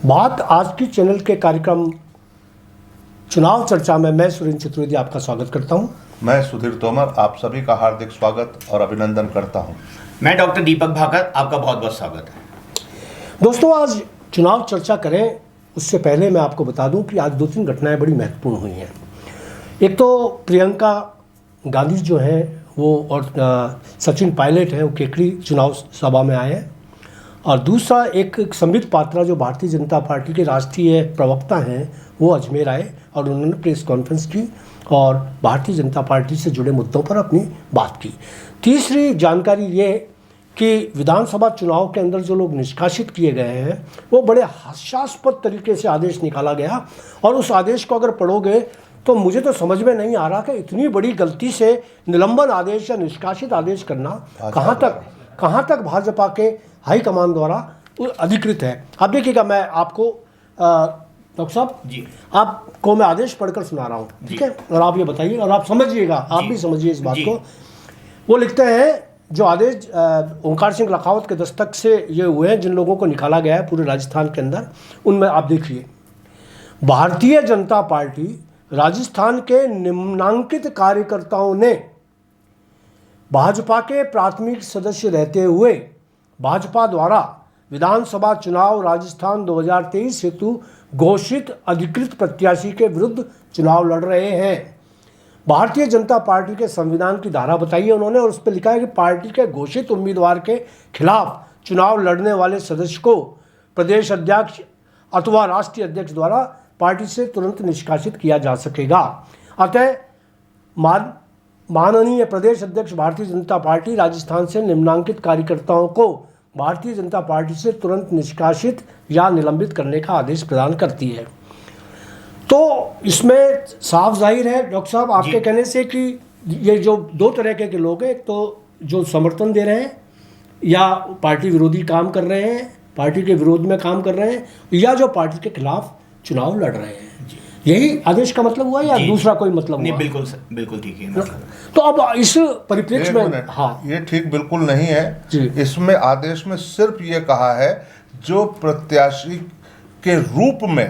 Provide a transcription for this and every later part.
बात आज की चैनल के कार्यक्रम चुनाव चर्चा में मैं सुरेंद्र चतुर्वेदी आपका स्वागत करता हूं। मैं सुधीर तोमर आप सभी का हार्दिक स्वागत और अभिनंदन करता हूं। मैं डॉक्टर दीपक भाकर आपका बहुत बहुत स्वागत है। दोस्तों, आज चुनाव चर्चा करें उससे पहले मैं आपको बता दूं कि आज दो तीन घटनाएं बड़ी महत्वपूर्ण हुई हैं। एक तो प्रियंका गांधी जो है वो और सचिन पायलट है वो केकड़ी चुनाव सभा में आए हैं, और दूसरा एक संबित पात्रा जो भारतीय जनता पार्टी के राष्ट्रीय प्रवक्ता हैं वो अजमेर आए और उन्होंने प्रेस कॉन्फ्रेंस की और भारतीय जनता पार्टी से जुड़े मुद्दों पर अपनी बात की। तीसरी जानकारी ये कि विधानसभा चुनाव के अंदर जो लोग निष्कासित किए गए हैं वो बड़े हास्यास्पद तरीके से आदेश निकाला गया, और उस आदेश को अगर पढ़ोगे तो मुझे तो समझ में नहीं आ रहा कि इतनी बड़ी गलती से निलंबन आदेश या निष्कासित आदेश करना कहाँ तक भाजपा के हाईकमान द्वारा अधिकृत है। अब देखिएगा, मैं आपको डॉक्टर साहब जी आपको मैं आदेश पढ़कर सुना रहा हूँ, ठीक है, और आप ये बताइए और आप समझिएगा, आप भी समझिए इस बात को। वो लिखते हैं, जो आदेश ओंकार सिंह लखावत के दस्तक से ये हुए हैं, जिन लोगों को निकाला गया है पूरे राजस्थान के अंदर, उनमें आप देखिए, भारतीय जनता पार्टी राजस्थान के निम्नांकित कार्यकर्ताओं ने भाजपा के प्राथमिक सदस्य रहते हुए भाजपा द्वारा विधानसभा चुनाव राजस्थान 2023 हेतु घोषित अधिकृत प्रत्याशी के विरुद्ध चुनाव लड़ रहे हैं। भारतीय जनता पार्टी के संविधान की धारा बताई है उन्होंने, और उस पर लिखा है कि पार्टी के घोषित उम्मीदवार के खिलाफ चुनाव लड़ने वाले सदस्य को प्रदेश अध्यक्ष अथवा राष्ट्रीय अध्यक्ष द्वारा पार्टी से तुरंत निष्कासित किया जा सकेगा। अतः माननीय प्रदेश अध्यक्ष भारतीय जनता पार्टी राजस्थान से निम्नांकित कार्यकर्ताओं को भारतीय जनता पार्टी से तुरंत निष्कासित या निलंबित करने का आदेश प्रदान करती है। तो इसमें साफ जाहिर है डॉक्टर साहब आपके कहने से कि ये जो दो तरह के लोग हैं, एक तो जो समर्थन दे रहे हैं या पार्टी विरोधी काम कर रहे हैं, पार्टी के विरोध में काम कर रहे हैं, या जो पार्टी के खिलाफ चुनाव लड़ रहे हैं, यही आदेश का मतलब हुआ या दूसरा कोई मतलब नहीं? हुआ? बिल्कुल ठीक है। तो अब इस परिप्रेक्ष्य में ये ठीक बिल्कुल नहीं है। इसमें आदेश में सिर्फ ये कहा है जो प्रत्याशी के रूप में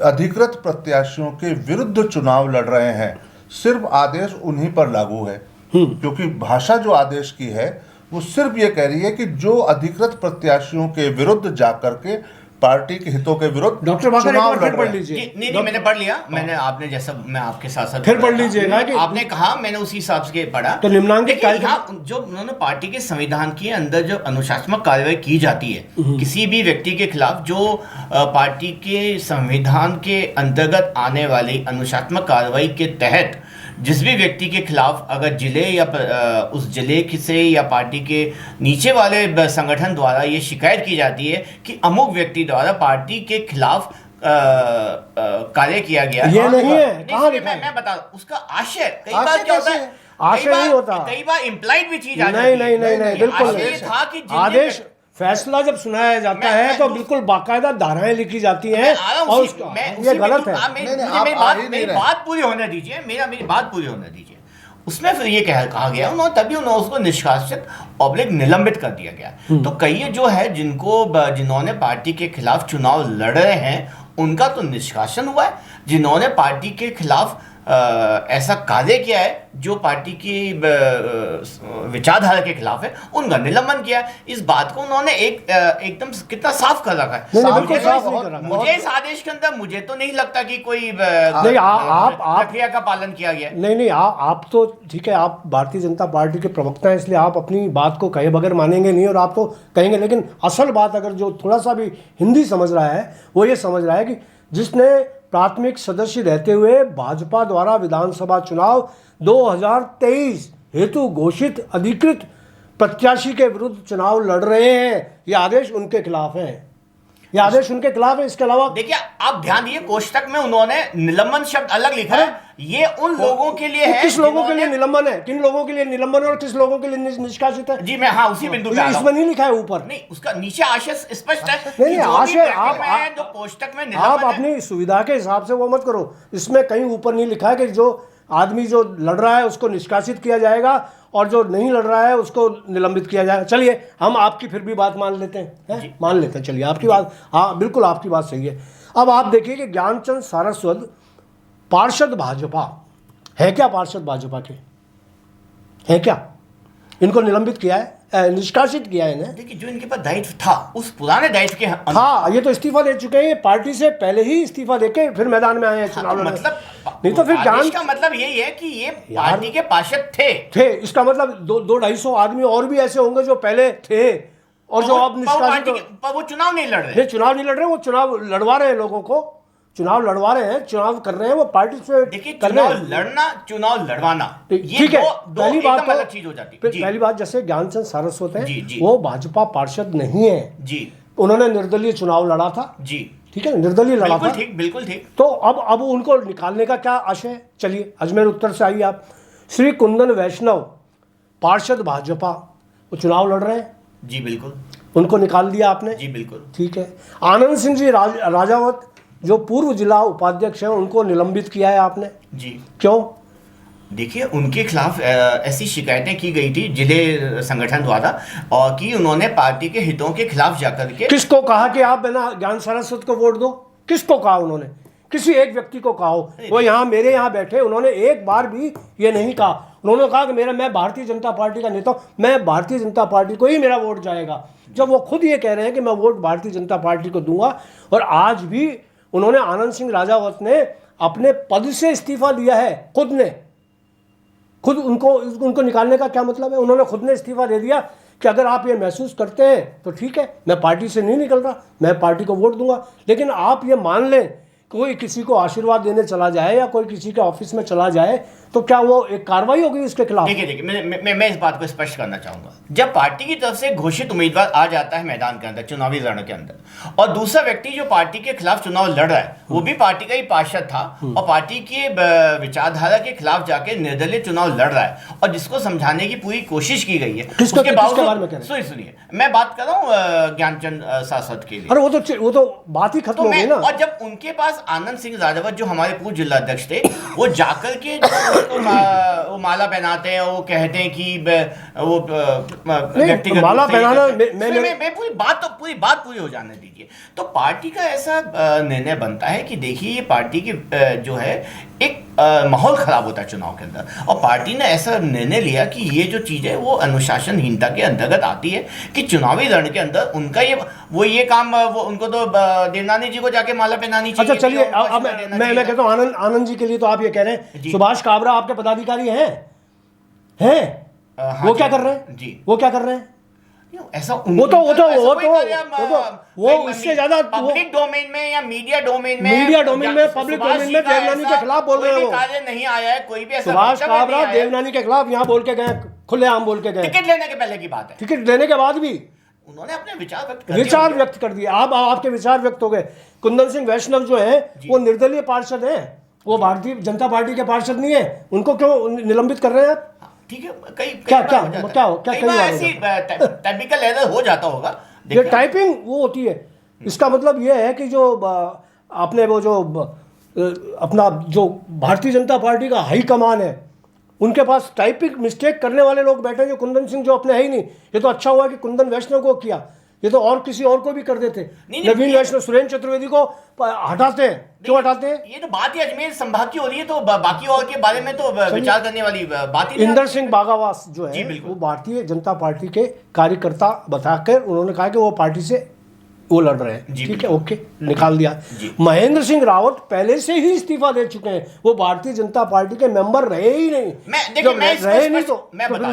अधिकृत प्रत्याशियों के विरुद्ध चुनाव लड़ रहे हैं, सिर्फ आदेश उन्हीं पर लागू है। क्योंकि भाषा जो आदेश की है वो सिर्फ ये कह रही है कि जो अधिकृत प्रत्याशियों के विरुद्ध जाकर के पार्टी के हितों के विरुद्ध डॉक्टर भाकर फिर पढ़ लीजिए। नहीं, मैंने पढ़ लिया। मैंने आपने जैसा मैं आपके साथ साथ फिर पढ़ लीजिएगा कि आपने कहा, मैंने उसी हिसाब से पढ़ा। तो निम्नांकित जो उन्होंने पार्टी के संविधान के अंदर जो अनुशासनात्मक कार्रवाई की जाती है किसी भी व्यक्ति के खिलाफ, जो पार्टी के संविधान के अंतर्गत आने वाली अनुशासनात्मक कार्रवाई के तहत जिस भी व्यक्ति के खिलाफ अगर जिले या उस जिले से या पार्टी के नीचे वाले संगठन द्वारा ये शिकायत की जाती है कि अमुक व्यक्ति द्वारा पार्टी के खिलाफ कार्य किया गया, ये नहीं है। कहाँ लिखा है? मैं बता रहा हूं, उसका आशय कई बार क्या होता है, आशय नहीं होता, कई बार इम्प्लाइड भी चीज आ जाती है। नहीं, बिल्कुल ये था कि आदेश फैसला जब सुनाया जाता है तो बिल्कुल बाकायदा धाराएं लिखी जाती हैं, और ये गलत है। मेरी बात पूरी होने दीजिए, मेरी बात पूरी होने दीजिए। उसमें फिर ये कहा गया उन्होंने, तभी उन्होंने उसको निष्कासित ऑब्लिक निलंबित कर दिया गया। तो कई जो है जिन्होंने पार्टी के खिलाफ चुनाव लड़ रहे हैं उनका तो निष्कासन हुआ है, जिन्होंने पार्टी के खिलाफ ऐसा कार्य किया है जो पार्टी की विचारधारा के खिलाफ है, उनका निलंबन किया। इस बात को उन्होंने एकदम कितना साफ कर रखा है। मुझे इस आदेश के अंदर मुझे तो नहीं लगता कि कोई प्रक्रिया का पालन किया गया। नहीं, आप तो ठीक है, आप भारतीय जनता पार्टी के प्रवक्ता हैं, इसलिए आप अपनी बात को कहे बगैर मानेंगे नहीं और आप तो कहेंगे, लेकिन असल बात अगर जो थोड़ा सा भी हिंदी समझ रहा है वो ये समझ रहा है कि जिसने प्राथमिक सदस्य रहते हुए भाजपा द्वारा विधानसभा चुनाव 2023 हेतु घोषित अधिकृत प्रत्याशी के विरुद्ध चुनाव लड़ रहे हैं, यह आदेश उनके खिलाफ है। यह आदेश उनके खिलाफ है। इसके अलावा देखिए, आप ध्यान दिए, कोष्टक में उन्होंने निलंबन शब्द अलग लिखा है। ये उन लोगों के लिए है, किस लोगों के लिए निलंबन है, किन लोगों के लिए निलंबन है और किस लोगों के लिए निष्कासित है। जी, मैं उसी बिंदु पे इसमें नहीं लिखा है ऊपर, नहीं, उसका नीचे आशय स्पष्ट है। नहीं, आशय जो कोष्टक में आप अपनी सुविधा के हिसाब से वो मत करो। इसमें कहीं ऊपर नहीं लिखा है कि जो आदमी जो लड़ रहा है उसको निष्कासित किया जाएगा और जो नहीं लड़ रहा है उसको निलंबित किया जाए। चलिए हम आपकी फिर भी बात मान लेते हैं, मान लेते हैं, चलिए आपकी बात, हाँ बिल्कुल आपकी बात सही है। अब आप देखिए कि ज्ञानचंद सारस्वत पार्षद भाजपा है क्या? पार्षद भाजपा के है क्या? इनको निलंबित किया है, निष्कासित किया है इन्हें। देखिए जो इनके पास दायित्व था उस पुराने दायित्व के हाँ, ये तो इस्तीफा दे चुके हैं, पार्टी से पहले ही इस्तीफा देके फिर मैदान में आए हैं चुनाव लड़ने। मतलब नहीं तो फिर आदेश का मतलब यही है कि ये पार्टी के पार्षद थे। इसका मतलब 200-250 आदमी और भी ऐसे होंगे जो पहले थे और जो अब निष्कासित, वो चुनाव नहीं लड़ रहे। चुनाव नहीं लड़ रहे, वो चुनाव लड़वा रहे हैं लोगों को, चुनाव लड़वा रहे हैं, चुनाव कर रहे हैं, वो पार्टी से देखिए चुनाव लड़ना चुनाव लड़वाना ठीक है। पहली बात तो अलग चीज हो जाती है। पहली बात, जैसे ज्ञानचंद सारस्वत है, जी। वो भाजपा पार्षद नहीं है जी, उन्होंने निर्दलीय चुनाव लड़ा था जी, ठीक है, निर्दलीय लड़ा था, बिल्कुल ठीक। तो अब उनको निकालने का क्या आशय है? चलिए अजमेर उत्तर से आइए आप। श्री कुंदन वैष्णव पार्षद भाजपा, वो चुनाव लड़ रहे हैं, जी बिल्कुल, उनको निकाल दिया आपने, जी बिल्कुल, ठीक है। आनंद सिंह जी राजावत जो पूर्व जिला उपाध्यक्ष हैं, उनको निलंबित किया है आपने, जी। क्यों? देखिए उनके खिलाफ ऐसी शिकायतें की गई थी जिले संगठन द्वारा, और कि उन्होंने पार्टी के हितों के खिलाफ जाकर के किसको कहा कि आप बिना ज्ञान सारस्वत को वोट दो? किसको कहा उन्होंने? किसी एक व्यक्ति को कहा हो? वो यहाँ मेरे यहाँ बैठे, उन्होंने एक बार भी ये नहीं कहा। उन्होंने कहा कि मैं भारतीय जनता पार्टी का नेता हूँ, मैं भारतीय जनता पार्टी को ही मेरा वोट जाएगा। जब वो खुद ये कह रहे हैं कि मैं वोट भारतीय जनता पार्टी को दूंगा, और आज भी उन्होंने, आनंद सिंह राजावत ने अपने पद से इस्तीफा दिया है, खुद उनको निकालने का क्या मतलब है? उन्होंने खुद ने इस्तीफा दे दिया कि अगर आप ये महसूस करते हैं तो ठीक है, मैं पार्टी से नहीं निकल रहा, मैं पार्टी को वोट दूंगा। लेकिन आप ये मान लें, कोई किसी को आशीर्वाद देने चला जाए या कोई किसी के ऑफिस में चला जाए तो क्या वो एक कार्रवाई होगी उसके खिलाफ? देखिए मैं इस बात को स्पष्ट करना चाहूंगा। जब पार्टी की तरफ से घोषित उम्मीदवार आ जाता है मैदान के अंदर, चुनावी रण के अंदर, और दूसरा व्यक्ति जो पार्टी के खिलाफ चुनाव लड़ रहा है वो भी पार्टी का ही पार्षद था और पार्टी के विचारधारा के खिलाफ जाके निर्दलीय चुनाव लड़ रहा है, और जिसको समझाने की पूरी कोशिश की गई है, उसके बावजूद सुनिए मैं बात कर रहा हूँ ज्ञानचंद सारस्वत के लिए। अरे वो तो बात ही खत्म हो गई ना। और जब उनके पास आनंद सिंह राजावत जो हमारे पूर्व जिला अध्यक्ष थे, वो जाकर के वो माला पहनाते हैं, वो कहते हैं कि वो व्यक्तिगत माला पहनाना, मैं पूरी बात पूरी हो जाने दीजिए। तो पार्टी का ऐसा निर्णय बनता है कि देखिए ये पार्टी की जो है एक माहौल खराब होता है चुनाव के अंदर, और पार्टी ने ऐसा निर्णय लिया कि ये जो चीज है वो अनुशासनहीनता के अंतर्गत आती है कि चुनावी रण के अंदर उनका ये काम, वो उनको तो देवनानी जी को जाके माला पहनानी चाहिए। अच्छा चलिए, अब मैं कहता हूँ आनंद जी के लिए तो आप ये कह रहे हैं सुभाष काबरा आपके पदाधिकारी हैं? वो क्या कर रहे हैं जी? वो क्या कर रहे हैं? ऐसा वो उससे ज्यादा पब्लिक डोमेन में या मीडिया डोमेन में पब्लिक डोमेन में देवनानी के खिलाफ बोल रहे हैं। कार्य नहीं आया है, कोई भी सुभाष काबरा देवनानी के खिलाफ यहाँ बोल के गए, खुलेआम बोल के गए। टिकट लेने के पहले की बात है, टिकट लेने के बाद भी उन्होंने अपने विचार व्यक्त कर दिए। आपके विचार व्यक्त हो गए। कुंदन सिंह वैष्णव जो है वो निर्दलीय पार्षद है, वो भारतीय जनता पार्टी के पार्षद नहीं है, उनको क्यों निलंबित कर रहे हैं? ठीक है, कई क्या ऐसी टेक्निकल एरर हो जाता होगा। ये टाइपिंग वो होती है। इसका मतलब ये है कि जो आपने वो जो अपना जो भारतीय जनता पार्टी का हाई कमान है, उनके पास टाइपिंग मिस्टेक करने वाले लोग बैठे हैं, जो कुंदन सिंह जो अपने है ही नहीं। ये तो अच्छा हुआ कि कुंदन वैष्णव को किया, ये तो और किसी और को भी कर देते। नवीन वैष्णव, सुरेंद्र चतुर्वेदी को हटाते हैं, क्यों हटाते हैं? ये तो बात ही अजमेर संभाग की हो रही है, तो बाकी और के बारे में तो विचार करने वाली बात ही। इंदर सिंह बागावास जो है वो भारतीय जनता पार्टी के कार्यकर्ता बताकर उन्होंने कहा कि वो पार्टी से वो लड़ रहे हैं, ठीक है, ओके, निकाल दिया। महेंद्र सिंह रावत पहले से ही इस्तीफा दे चुके हैं, वो भारतीय जनता पार्टी के मेंबर रहे ही नहीं।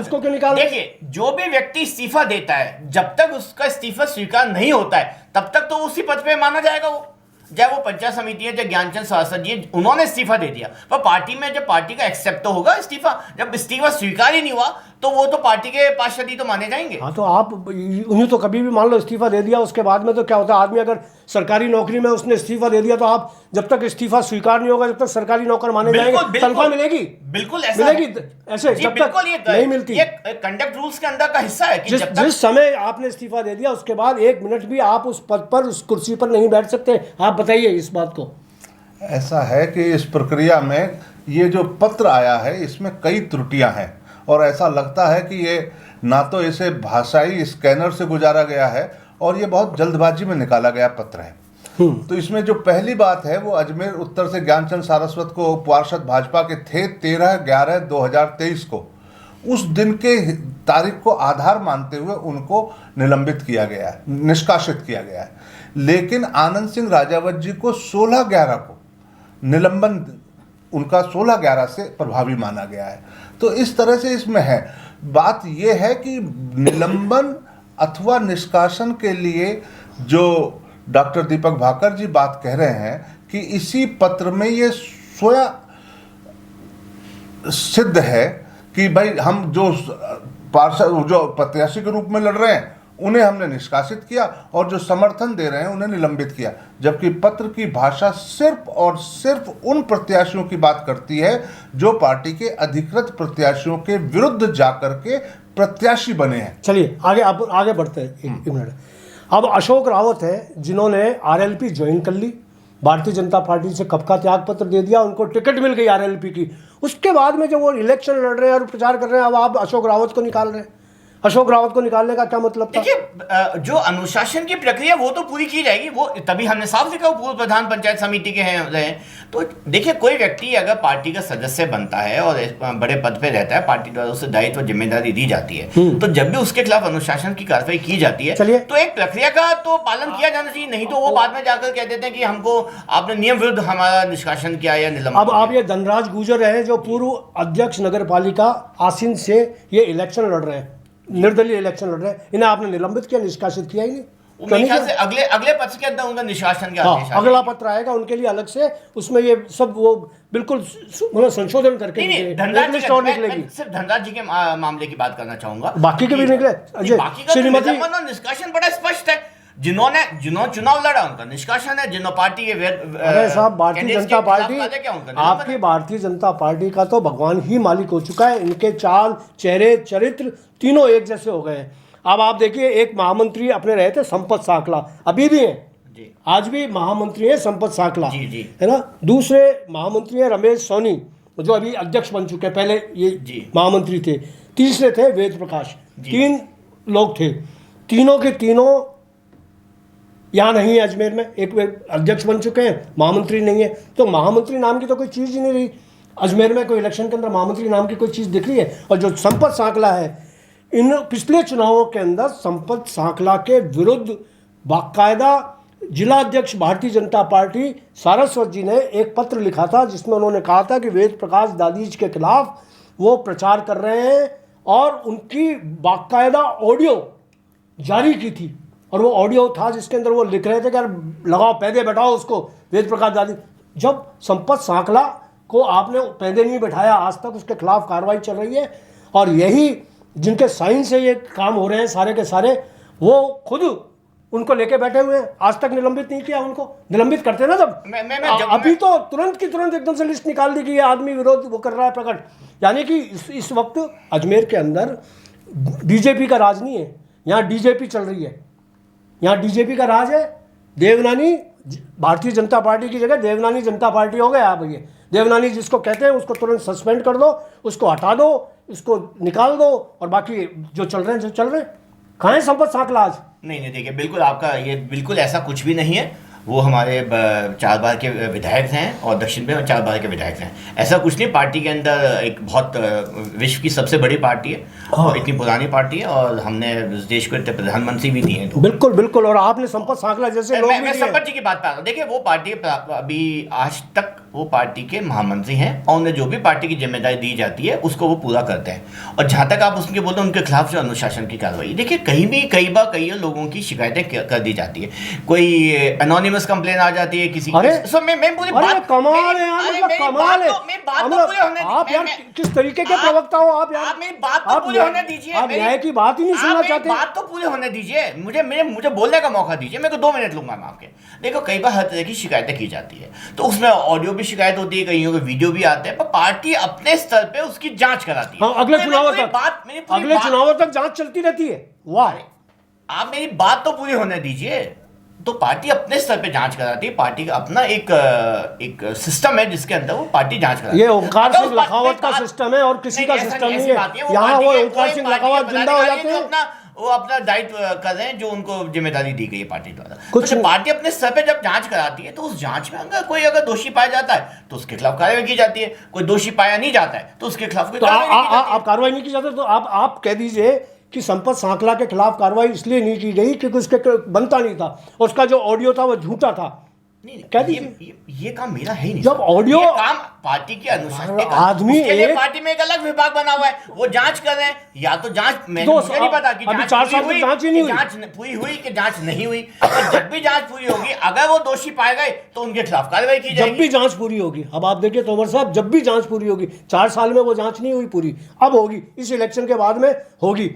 उसको क्यों निकाल? देखिए जो भी व्यक्ति इस्तीफा देता है, जब तक उसका इस्तीफा स्वीकार नहीं होता है तब तक तो उसी पद पे माना जाएगा। वो चाहे वो पंचायत समिति है, चाहे ज्ञानचंद सारस्वत जी, उन्होंने इस्तीफा दे दिया, पर पार्टी में जब पार्टी का एक्सेप्ट तो होगा इस्तीफा। जब इस्तीफा स्वीकार ही नहीं हुआ तो वो तो पार्टी के पार्षद ही तो माने जाएंगे। हाँ, तो आप उन्हें तो कभी भी मान लो इस्तीफा दे दिया, उसके बाद में तो क्या होता है, आदमी अगर सरकारी नौकरी में उसने इस्तीफा दे दिया तो आप जब तक इस्तीफा स्वीकार नहीं होगा, जब तक सरकारी नौकर माने जाएंगे, तनख्वाह मिलेगी? बिल्कुल ऐसा मिलेगी, ऐसे जब तक नहीं मिलती। ये कंडक्ट रूल्स के अंदर का हिस्सा है कि जिस समय आपने इस्तीफा दे दिया उसके बाद 1 मिनट भी आप उस पद पर, उस कुर्सी पर नहीं बैठ सकते। आप बताइए इस बात को। ऐसा है कि इस प्रक्रिया में ये जो पत्र आया है इसमें कई त्रुटियां हैं, और ऐसा लगता है कि ये ना तो इसे भाषाई स्कैनर से गुजारा गया है और ये बहुत जल्दबाजी में निकाला गया पत्र है। तो इसमें जो पहली बात है वो अजमेर उत्तर से ज्ञानचंद सारस्वत को पार्षद भाजपा के थे 13/11/2023 को, उस दिन के तारीख को आधार मानते हुए उनको निलंबित किया गया है, निष्कासित किया गया है। लेकिन आनंद सिंह राजावत जी को 16/11 को निलंबन उनका 16/11 से प्रभावी माना गया है। तो इस तरह से इसमें है। बात यह है कि निलंबन अथवा निष्कासन के लिए जो डॉक्टर दीपक भाकर जी बात कह रहे हैं कि इसी पत्र में ये स्वयं सिद्ध है कि भाई हम जो पार्षद जो प्रत्याशी के रूप में लड़ रहे हैं उन्हें हमने निष्कासित किया और जो समर्थन दे रहे हैं उन्हें निलंबित किया, जबकि पत्र की भाषा सिर्फ और सिर्फ उन प्रत्याशियों की बात करती है जो पार्टी के अधिकृत प्रत्याशियों के विरुद्ध जाकर के प्रत्याशी बने हैं। चलिए आगे बढ़ते हैं एक मिनट। अब अशोक रावत है जिन्होंने आरएलपी ज्वाइन कर ली, भारतीय जनता पार्टी से कब का त्याग पत्र दे दिया, उनको टिकट मिल गई आरएलपी की। उसके बाद में जब वो इलेक्शन लड़ रहे हैं और प्रचार कर रहे हैं, अब आप अशोक रावत को निकाल रहे हैं। अशोक रावत को निकालने का क्या मतलब था? देखिए, जो अनुशासन की प्रक्रिया वो तो पूरी की जाएगी, वो तभी हमने साफ लिखा वो पूर्व प्रधान पंचायत समिति के हैं रहे। तो देखिए, कोई व्यक्ति अगर पार्टी का सदस्य बनता है और बड़े पद पे रहता है, पार्टी द्वारा उसे दायित्व और जिम्मेदारी दी जाती है, तो जब भी उसके खिलाफ अनुशासन की कार्रवाई की जाती है तो एक प्रक्रिया का तो पालन किया जाना चाहिए। नहीं तो वो बाद में जाकर कह देते हैं कि हमको आपने नियम विरुद्ध हमारा निष्कासन किया या निलंबन। अब आप ये धनराज गुर्जर है जो पूर्व अध्यक्ष नगर पालिका आसीन से ये इलेक्शन लड़ रहे हैं, निर्दलीय इलेक्शन लड़ रहे हैं, इन्हें आपने निलंबित किया, निष्कासित किया ही नहीं? मेरे ख्याल से अगले पत्र के अंदर उनका निष्कासन का आदेश अगला पत्र आएगा उनके लिए अलग से, उसमें ये सब वो बिल्कुल मतलब संशोधन करके निकलेगी। सिर्फ धनराज जी के मामले की बात करना चाहूंगा, बाकी के भी निकले। श्रीमती निष्कासन बड़ा स्पष्ट है। जिन्होंने चुनाव लड़ा उनका निष्कासन है, जिन्होंने पार्टी के अरे साहब, भारतीय जनता पार्टी, आपकी भारतीय जनता पार्टी का तो भगवान ही मालिक हो चुका है। इनके चाल, चेहरे, चरित्र तीनों एक जैसे हो गए हैं। अब आप देखिए, एक महामंत्री अपने रहे थे संपत साकला, अभी भी हैं, आज भी महामंत्री है संपत साकला, है ना। दूसरे महामंत्री है रमेश सोनी जो अभी अध्यक्ष बन चुके हैं, पहले ये महामंत्री थे। तीसरे थे वेद प्रकाश। 3 लोग थे, तीनों के तीनों यहाँ नहीं है अजमेर में। एक अध्यक्ष बन चुके हैं, महामंत्री नहीं है। तो महामंत्री नाम की तो कोई चीज़ ही नहीं रही अजमेर में। कोई इलेक्शन के अंदर महामंत्री नाम की कोई चीज़ दिख रही है? और जो संपत साकला है, इन पिछले चुनावों के अंदर संपत साकला के विरुद्ध बाकायदा जिला अध्यक्ष भारतीय जनता पार्टी सारस्वत जी ने एक पत्र लिखा था जिसमें उन्होंने कहा था कि वेद प्रकाश दादीज के खिलाफ वो प्रचार कर रहे हैं और उनकी बाकायदा ऑडियो जारी की थी। और वो ऑडियो था जिसके अंदर वो लिख रहे थे कि यार लगाओ पैदे बैठाओ उसको, वेद प्रकाश दादी। जब संपत साकला को आपने पैदे नहीं बैठाया, आज तक उसके खिलाफ कार्रवाई चल रही है। और यही जिनके साइन से ये काम हो रहे हैं सारे के सारे, वो खुद उनको लेके बैठे हुए हैं, आज तक निलंबित नहीं किया। उनको निलंबित करते ना जब अभी तो तुरंत की तुरंत एकदम से लिस्ट निकाल दी गई है, आदमी विरोध वो कर रहा है प्रकट। यानी कि इस वक्त अजमेर के अंदर बीजेपी का राज नहीं है, यहाँ डीजेपी चल रही है। यहाँ डीजेपी का राज है। देवनानी भारतीय जनता पार्टी की जगह देवनानी जनता पार्टी हो गया। भैया देवनानी जिसको कहते हैं उसको तुरंत सस्पेंड कर दो, उसको हटा दो, उसको निकाल दो, और बाकी जो चल रहे हैं कहाँ है संपत साकला आज? नहीं, देखिए बिल्कुल आपका ये बिल्कुल ऐसा कुछ भी नहीं है। वो हमारे 4 बार के विधायक हैं और दक्षिण में 4 बार के विधायक हैं। ऐसा कुछ नहीं। पार्टी के अंदर एक बहुत विश्व की सबसे बड़ी पार्टी है और इतनी पुरानी पार्टी है, और हमने इस देश को इतने प्रधानमंत्री भी दिए हैं। बिल्कुल बिल्कुल। और आपने संपत साकला जैसे लोग मैं संपत जी की बात कर रहा हूँ। देखिए, वो पार्टी अभी आज तक वो पार्टी के महामंत्री हैं और उन्हें जो भी पार्टी की जिम्मेदारी दी जाती है उसको वो पूरा करते हैं। और जहाँ तक आप उसके बोलते हैं उनके खिलाफ जो अनुशासन की कार्रवाई, देखिए कहीं भी कई बार कई लोगों की शिकायतें कर दी जाती है। कोई एनोनिमस कंप्लेन आ जाती है किसी की। मैं पूरी बात कमाल है यार, मतलब कमाल है। आप यार किस तरीके के प्रवक्ता हो आप यार? आप मेरी बात तो पूरी होने दीजिए। आप न्याय की बात ही नहीं सुनना चाहते। बात तो पूरी होने दीजिए, मुझे बोलने का मौका दीजिए। मेरे को 2 मिनट लूंगा मैं आपके। देखो, कई बार हर तरह की शिकायतें की जाती है, तो उसमें ऑडियो भी शिकायत होती है, कईयों के वीडियो भी आते हैं, पर पार्टी अपने स्तर पे उसकी जांच कराती है। अगले चुनावों तक जांच चलती रहती है। वाह, आप मेरी बात तो पूरी होने दीजिए। तो पार्टी अपने स्तर पे जांच कराती है, पार्टी का अपना एक सिस्टम है जिसके अंदर वो पार्टी जांच कराती है। ये ओंकार सिंह लखावत का सिस्टम है और किसी का सिस्टम नहीं है। यहाँ वो ओंकार सिंह लखावत जिंदा हो जाते हैं, वो अपना दायित्व कर रहे हैं जो उनको जिम्मेदारी दी गई है पार्टी द्वारा। कुछ तो पार्टी अपने स्तर पे जब जांच कराती है तो उस जांच में अगर दोषी पाया जाता है तो उसके खिलाफ कार्रवाई की जाती है, कोई दोषी पाया नहीं जाता है तो उसके खिलाफ कोई कार्रवाई नहीं की जाती है। आप कार्रवाई नहीं की जाती तो आप कह दीजिए कि संपत सांकला के खिलाफ कार्रवाई इसलिए नहीं की गई क्योंकि उसके बनता नहीं था, उसका जो ऑडियो था वो झूठा था। नहीं, क्या ये काम मेरा है ही नहीं। जब ऑडियो ये काम पार्टी के अनुसार आदमी एक पार्टी में एक अलग विभाग बना हुआ है, वो जांच कर रहे हैं। या तो जांच मुझे नहीं पता कि अभी 4 साल तक जांच ही नहीं हुई, जांच पूरी हुई कि जांच नहीं हुई। तो जब भी जांच पूरी होगी, अगर वो दोषी पाए गए तो उनके खिलाफ कार्रवाई की जाएगी। जब भी जांच पूरी होगी, अब आप देखिए तोमर साहब, जब भी जांच पूरी होगी, 4 साल में वो जांच नहीं हुई पूरी, अब होगी, इस इलेक्शन के बाद में होगी।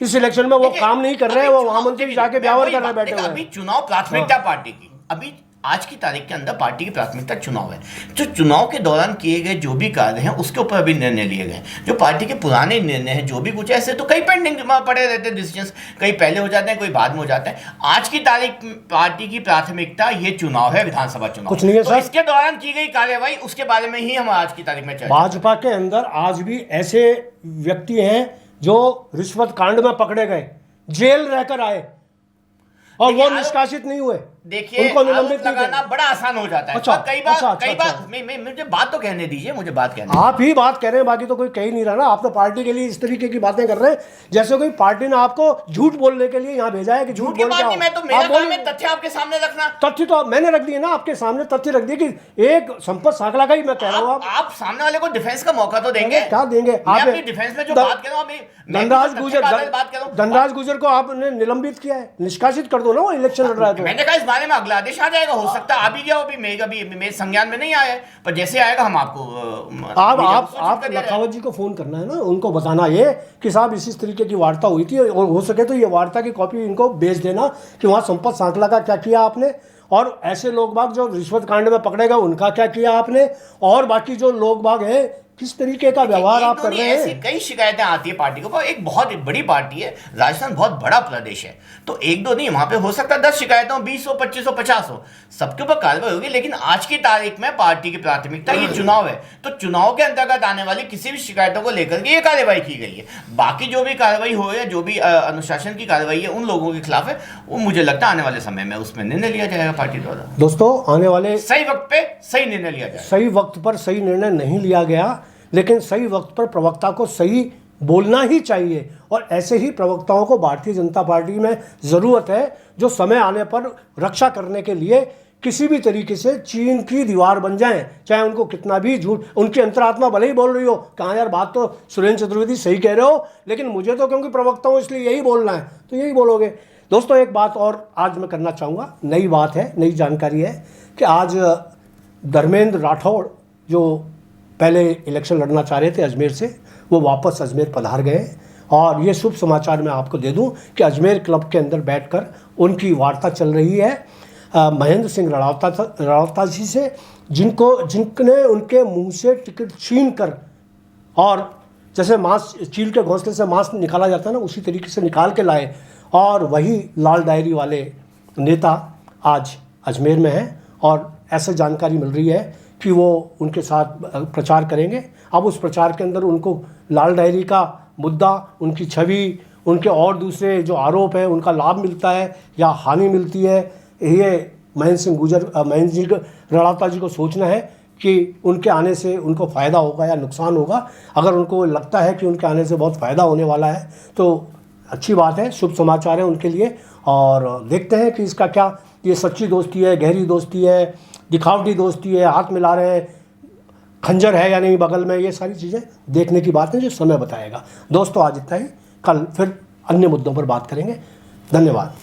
इस इलेक्शन में वो काम नहीं कर रहे हैं, वो महामंत्री जाके ब्यावर करने बैठे हुए हैं। अभी चुनाव प्राथमिकता पार्टी की, अभी आज की तारीख के अंदर पार्टी की प्राथमिकता चुनाव है। जो चुनाव के दौरान किए गए जो भी कार्य हैं उसके ऊपर अभी निर्णय लिए गए। जो पार्टी के पुराने निर्णय हैं, जो भी कुछ ऐसे तो कई पेंडिंग पड़े रहते हैं डिसीजंस, कई पहले हो जाते हैं, कोई बाद में हो जाते हैं। आज की तारीख पार्टी की प्राथमिकता ये चुनाव है, विधानसभा चुनाव। कुछ नहीं है सर, इसके दौरान की गई कार्यवाही उसके बारे में ही हम आज की तारीख में चर्चा। भाजपा के अंदर आज भी ऐसे व्यक्ति हैं जो रिश्वत कांड में पकड़े गए, जेल रहकर आए और वो निष्कासित नहीं हुए। देखिए, उनको निलंबित लगाना बड़ा आसान हो जाता है। अच्छा, कई बार अच्छा। मुझे बात तो कहने दीजिए, मुझे बात कहने। आप ही बात कह रहे हैं, बाकी तो कोई कह ही नहीं रहा ना। आप तो पार्टी के लिए इस तरीके की बातें कर रहे हैं जैसे कोई पार्टी ने आपको झूठ बोलने के लिए यहाँ भेजा है कि झूठ बोल के मैं तो मेरा काम है तथ्य आपके सामने रखना। तथ्य तो मैंने रख दिए ना, आपके सामने तथ्य रख दिए कि एक संपत सांकला का ही मैं कह रहा हूँ। आप सामने वाले को डिफेंस का मौका तो देंगे। क्या देंगे आप? अपनी डिफेंस में जो बात कर रहा हूँ, धनराज गुजर को आपने निलंबित किया है, निष्कासित कर दो ना, वो इलेक्शन लड़ रहा है। तो मैंने कहा इस बारे में अगला आदेश आ जाएगा, हो सकता है आ भी गया, अभी मेरे संज्ञान में नहीं आया है, पर जैसे आएगा हम आपको आप लखावत जी को फोन करना है ना, उनको बताना ये कि साहब इस तरीके की वार्ता हुई थी और हो सके तो ये वार्ता की कॉपी इनको भेज देना कि वहाँ संपत सांकला का क्या किया आपने, और ऐसे लोग बाग जो रिश्वत कांड में पकड़े गए उनका क्या किया आपने, और बाकी जो लोग बाग हैं किस तरीके का व्यवहार आप कर रहे हैं। ऐसी कई शिकायतें आती है पार्टी को। एक बहुत बड़ी पार्टी है, राजस्थान बहुत बड़ा प्रदेश है, तो एक दो नहीं, वहां पे हो सकता है 10 शिकायतें हो, 20 हो, 25 हो, 50 हो, सबके ऊपर कार्रवाई होगी। लेकिन आज की तारीख में पार्टी की प्राथमिकता ये चुनाव है, तो चुनाव के अंतर्गत आने वाली किसी भी शिकायतों को लेकर के ये कार्रवाई की गई है। बाकी जो भी कार्रवाई हो या जो भी अनुशासन की कार्रवाई है उन लोगों के खिलाफ है, वो मुझे लगता है आने वाले समय में उसमें निर्णय लिया जाएगा पार्टी द्वारा। दोस्तों, आने वाले सही वक्त पे सही निर्णय लिया जाएगा। सही वक्त पर सही निर्णय नहीं लिया गया, लेकिन सही वक्त पर प्रवक्ता को सही बोलना ही चाहिए, और ऐसे ही प्रवक्ताओं को भारतीय जनता पार्टी में ज़रूरत है जो समय आने पर रक्षा करने के लिए किसी भी तरीके से चीन की दीवार बन जाएं, चाहे उनको कितना भी झूठ, उनकी अंतरात्मा भले ही बोल रही हो, कहाँ यार बात तो सुरेंद्र चतुर्वेदी सही कह रहे हो, लेकिन मुझे तो क्योंकि प्रवक्ता हूँ इसलिए यही बोलना है, तो यही बोलोगे। दोस्तों, एक बात और आज मैं करना चाहूँगा, नई बात है, नई जानकारी है कि आज धर्मेंद्र राठौड़ जो पहले इलेक्शन लड़ना चाह रहे थे अजमेर से, वो वापस अजमेर पधार गए, और ये शुभ समाचार मैं आपको दे दूं कि अजमेर क्लब के अंदर बैठकर उनकी वार्ता चल रही है महेंद्र सिंह रणौता जी से, जिनने उनके मुंह से टिकट छीन कर, और जैसे मांस चील के घोंसले से मांस निकाला जाता है ना, उसी तरीके से निकाल के लाए, और वही लाल डायरी वाले नेता आज अजमेर में हैं, और ऐसे जानकारी मिल रही है कि वो उनके साथ प्रचार करेंगे। अब उस प्रचार के अंदर उनको लाल डायरी का मुद्दा, उनकी छवि, उनके और दूसरे जो आरोप हैं उनका लाभ मिलता है या हानि मिलती है, ये महेंद्र सिंह रणौता जी को सोचना है कि उनके आने से उनको फ़ायदा होगा या नुकसान होगा। अगर उनको लगता है कि उनके आने से बहुत फ़ायदा होने वाला है तो अच्छी बात है, शुभ समाचार है उनके लिए, और देखते हैं कि इसका क्या, ये सच्ची दोस्ती है, गहरी दोस्ती है, दिखावटी दोस्ती है, हाथ मिला रहे हैं, खंजर है या नहीं बगल में, ये सारी चीज़ें देखने की बात है जो समय बताएगा। दोस्तों, आज इतना ही, कल फिर अन्य मुद्दों पर बात करेंगे। धन्यवाद।